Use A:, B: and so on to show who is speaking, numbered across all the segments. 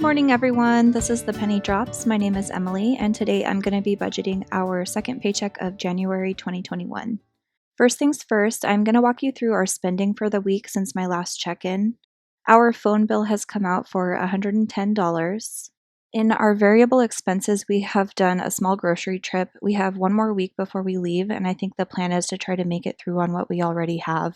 A: morning, everyone. This is the Penny Drops. My name is Emilee, and today I'm going to be budgeting our second paycheck of January 2021. First things first, I'm going to walk you through our spending for the week since my last check-in. Our phone bill has come out for $110. In our variable expenses, we have done a small grocery trip. We have one more week before we leave, and I think the plan is to try to make it through on what we already have.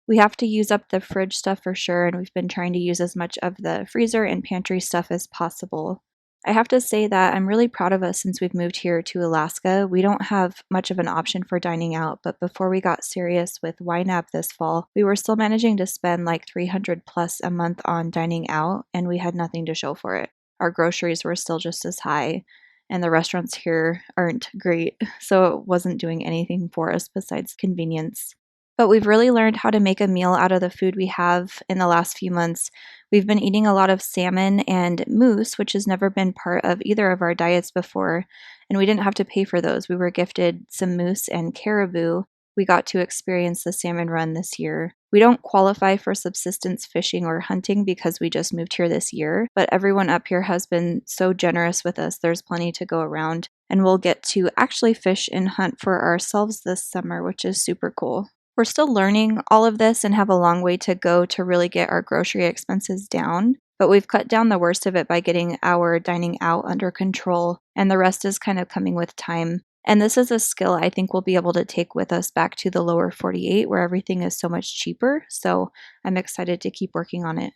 A: We have to use up the fridge stuff for sure, and we've been trying to use as much of the freezer and pantry stuff as possible. I have to say that I'm really proud of us since we've moved here to Alaska. We don't have much of an option for dining out, but before we got serious with YNAB this fall, we were still managing to spend like $300 plus a month on dining out, and we had nothing to show for it. Our groceries were still just as high, and the restaurants here aren't great, so it wasn't doing anything for us besides convenience. But we've really learned how to make a meal out of the food we have in the last few months. We've been eating a lot of salmon and moose, which has never been part of either of our diets before, and we didn't have to pay for those. We were gifted some moose and caribou. We got to experience the salmon run this year. We don't qualify for subsistence fishing or hunting because we just moved here this year, but everyone up here has been so generous with us. There's plenty to go around, and we'll get to actually fish and hunt for ourselves this summer, which is super cool. We're still learning all of this and have a long way to go to really get our grocery expenses down, but we've cut down the worst of it by getting our dining out under control, and the rest is kind of coming with time. And this is a skill I think we'll be able to take with us back to the lower 48 where everything is so much cheaper, so I'm excited to keep working on it.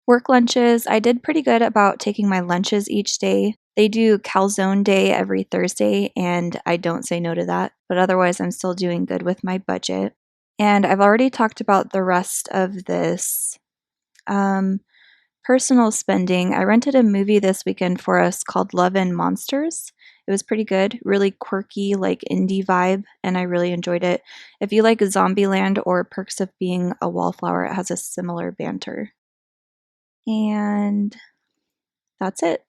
A: Work lunches, I did pretty good about taking my lunches each day. They do calzone day every Thursday, and I don't say no to that, but otherwise I'm still doing good with my budget. And I've already talked about the rest of this. Personal spending. I rented a movie this weekend for us called Love and Monsters. It was pretty good, really quirky, like indie vibe, and I really enjoyed it. If you like Zombieland or Perks of Being a Wallflower, it has a similar banter. And that's it.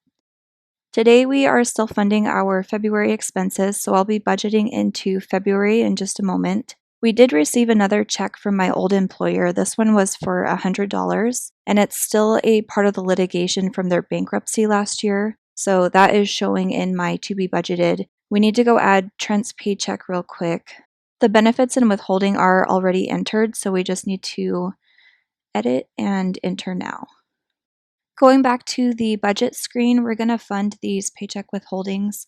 A: Today we are still funding our February expenses, so I'll be budgeting into February in just a moment. We did receive another check from my old employer. This one was for $100, and it's still a part of the litigation from their bankruptcy last year. So that is showing in my to be budgeted. We need to go add Trent's paycheck real quick. The benefits and withholding are already entered, so we just need to edit and enter now. Going back to the budget screen, we're going to fund these paycheck withholdings.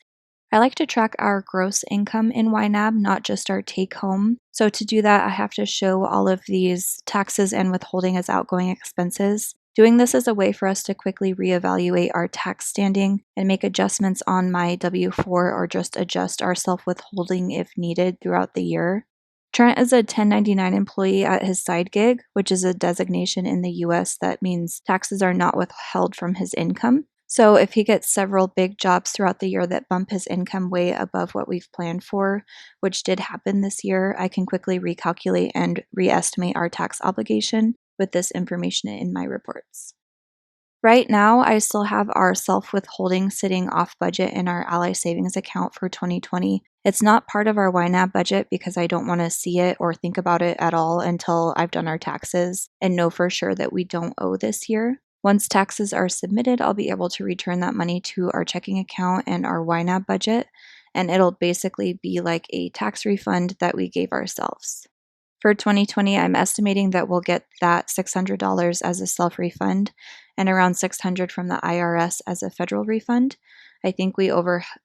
A: I like to track our gross income in YNAB, not just our take home. So to do that, I have to show all of these taxes and withholding as outgoing expenses. Doing this is a way for us to quickly reevaluate our tax standing and make adjustments on my W-4 or just adjust our self-withholding if needed throughout the year. Trent is a 1099 employee at his side gig, which is a designation in the US that means taxes are not withheld from his income. So if he gets several big jobs throughout the year that bump his income way above what we've planned for, which did happen this year, I can quickly recalculate and reestimate our tax obligation with this information in my reports. Right now, I still have our self-withholding sitting off budget in our Ally Savings account for 2020. It's not part of our YNAB budget because I don't want to see it or think about it at all until I've done our taxes and know for sure that we don't owe this year. Once taxes are submitted, I'll be able to return that money to our checking account and our YNAB budget, and it'll basically be like a tax refund that we gave ourselves. For 2020, I'm estimating that we'll get that $600 as a self-refund and around $600 from the IRS as a federal refund. I think we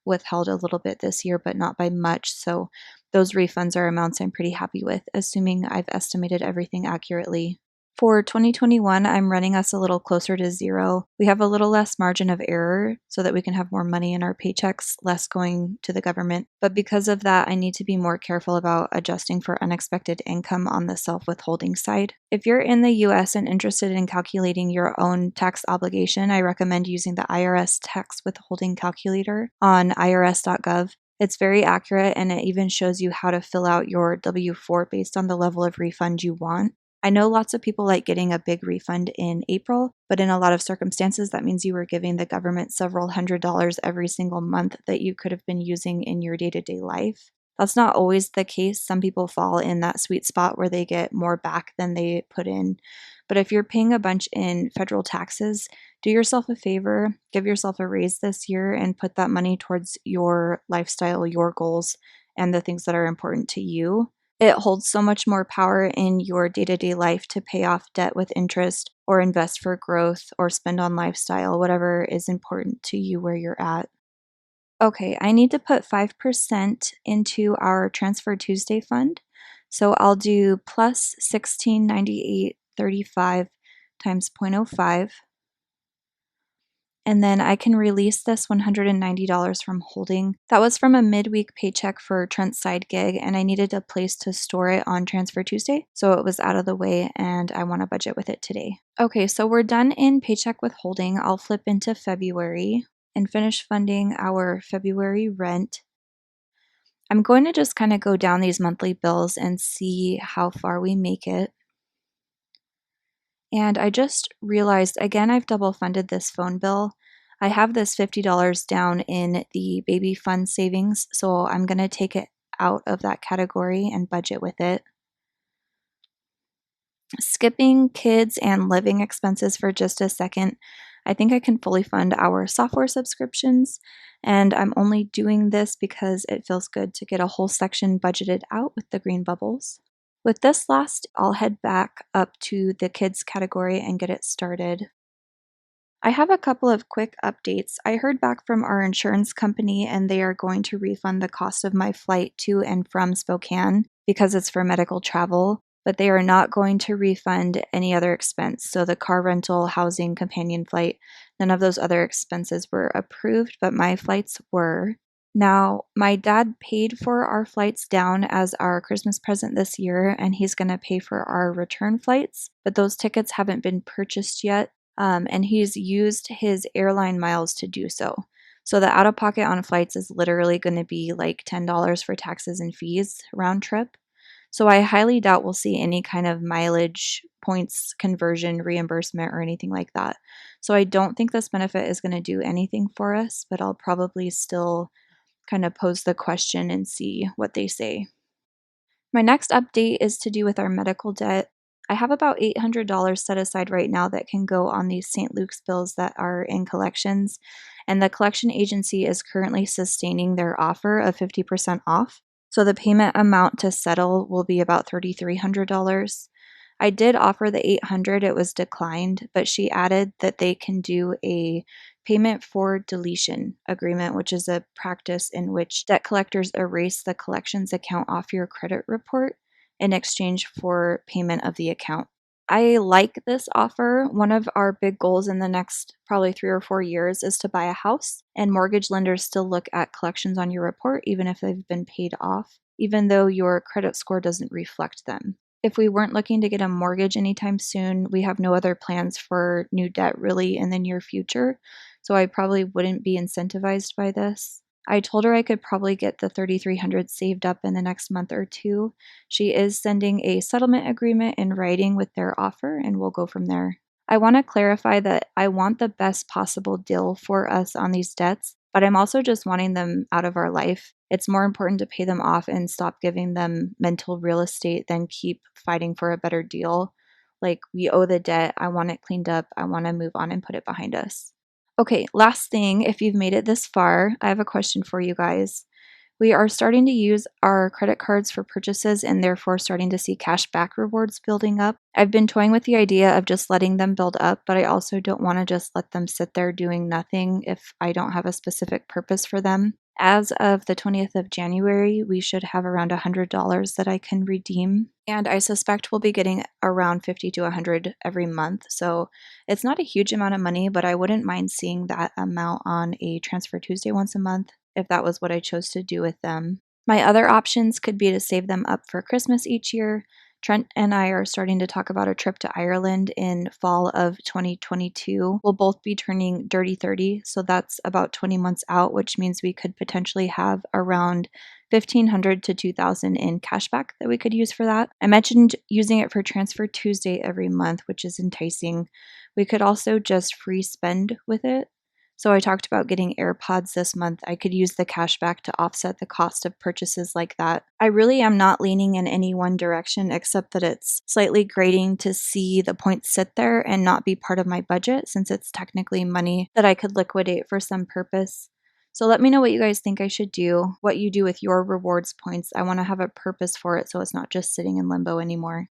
A: withheld a little bit this year, but not by much, so those refunds are amounts I'm pretty happy with, assuming I've estimated everything accurately. For 2021, I'm running us a little closer to zero. We have a little less margin of error so that we can have more money in our paychecks, less going to the government. But because of that, I need to be more careful about adjusting for unexpected income on the self-withholding side. If you're in the US and interested in calculating your own tax obligation, I recommend using the IRS tax withholding calculator on irs.gov. It's very accurate, and it even shows you how to fill out your W-4 based on the level of refund you want. I know lots of people like getting a big refund in April, but in a lot of circumstances, that means you were giving the government several $100s every single month that you could have been using in your day-to-day life. That's not always the case. Some people fall in that sweet spot where they get more back than they put in. But if you're paying a bunch in federal taxes, do yourself a favor, give yourself a raise this year, and put that money towards your lifestyle, your goals, and the things that are important to you. It holds so much more power in your day to day life to pay off debt with interest or invest for growth or spend on lifestyle, whatever is important to you where you're at. Okay, I need to put 5% into our Transfer Tuesday fund. So I'll do plus 1698.35 times 0.05. And then I can release this $190 from holding. That was from a midweek paycheck for Trent's side gig, and I needed a place to store it on Transfer Tuesday, so it was out of the way, and I want to budget with it today. Okay, so we're done in paycheck withholding. I'll flip into February and finish funding our February rent. I'm going to just kind of go down these monthly bills and see how far we make it. And I just realized, again, I've double funded this phone bill. I have this $50 down in the baby fund savings, so I'm going to take it out of that category and budget with it. Skipping kids and living expenses for just a second, I think I can fully fund our software subscriptions, and I'm only doing this because it feels good to get a whole section budgeted out with the green bubbles. With this last, I'll head back up to the kids category and get it started. I have a couple of quick updates. I heard back from our insurance company and they are going to refund the cost of my flight to and from Spokane because it's for medical travel, but they are not going to refund any other expense. So the car rental, housing, companion flight, none of those other expenses were approved, but my flights were. Now, my dad paid for our flights down as our Christmas present this year, and he's going to pay for our return flights, but those tickets haven't been purchased yet, and he's used his airline miles to do so. So the out-of-pocket on flights is literally going to be like $10 for taxes and fees round trip. So I highly doubt we'll see any kind of mileage points conversion reimbursement or anything like that. So I don't think this benefit is going to do anything for us, but I'll probably still kind of pose the question and see what they say. My next update is to do with our medical debt. I have about $800 set aside right now that can go on these St. Luke's bills that are in collections, and the collection agency is currently sustaining their offer of 50% off. So the payment amount to settle will be about $3,300. I did offer the $800, it was declined, but she added that they can do a payment for deletion agreement, which is a practice in which debt collectors erase the collections account off your credit report in exchange for payment of the account. I like this offer. One of our big goals in the next probably 3 or 4 years is to buy a house, and mortgage lenders still look at collections on your report even if they've been paid off, even though your credit score doesn't reflect them. If we weren't looking to get a mortgage anytime soon, we have no other plans for new debt really in the near future, so I probably wouldn't be incentivized by this. I told her I could probably get the $3,300 saved up in the next month or two. She is sending a settlement agreement in writing with their offer, and we'll go from there. I want to clarify that I want the best possible deal for us on these debts, but I'm also just wanting them out of our life. It's more important to pay them off and stop giving them mental real estate than keep fighting for a better deal. Like, we owe the debt. I want it cleaned up. I want to move on and put it behind us. Okay, last thing, if you've made it this far, I have a question for you guys. We are starting to use our credit cards for purchases and therefore starting to see cash back rewards building up. I've been toying with the idea of just letting them build up, but I also don't want to just let them sit there doing nothing if I don't have a specific purpose for them. As of the 20th of January, we should have around $100 that I can redeem, and I suspect we'll be getting around 50 to 100 every month. So it's not a huge amount of money, but I wouldn't mind seeing that amount on a Transfer Tuesday once a month if that was what I chose to do with them. My other options could be to save them up for Christmas each year. Trent and I are starting to talk about a trip to Ireland in fall of 2022. We'll both be turning dirty 30, so that's about 20 months out, which means we could potentially have around $1,500 to $2,000 in cashback that we could use for that. I mentioned using it for Transfer Tuesday every month, which is enticing. We could also just free spend with it. So I talked about getting AirPods this month. I could use the cash back to offset the cost of purchases like that. I really am not leaning in any one direction, except that it's slightly grating to see the points sit there and not be part of my budget, since it's technically money that I could liquidate for some purpose. So let me know what you guys think I should do, what you do with your rewards points. I want to have a purpose for it so it's not just sitting in limbo anymore.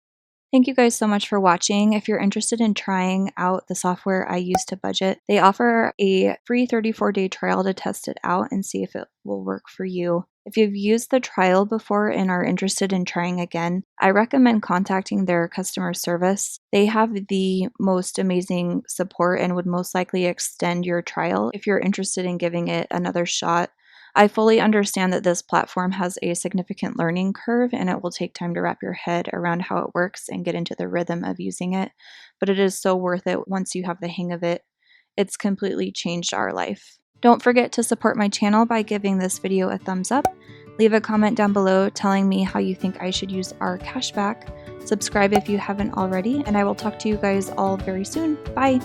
A: Thank you guys so much for watching. If you're interested in trying out the software I use to budget, they offer a free 34-day trial to test it out and see if it will work for you. If you've used the trial before and are interested in trying again, I recommend contacting their customer service. They have the most amazing support and would most likely extend your trial if you're interested in giving it another shot. I fully understand that this platform has a significant learning curve and it will take time to wrap your head around how it works and get into the rhythm of using it, but it is so worth it once you have the hang of it. It's completely changed our life. Don't forget to support my channel by giving this video a thumbs up. Leave a comment down below telling me how you think I should use our cashback. Subscribe if you haven't already, and I will talk to you guys all very soon. Bye!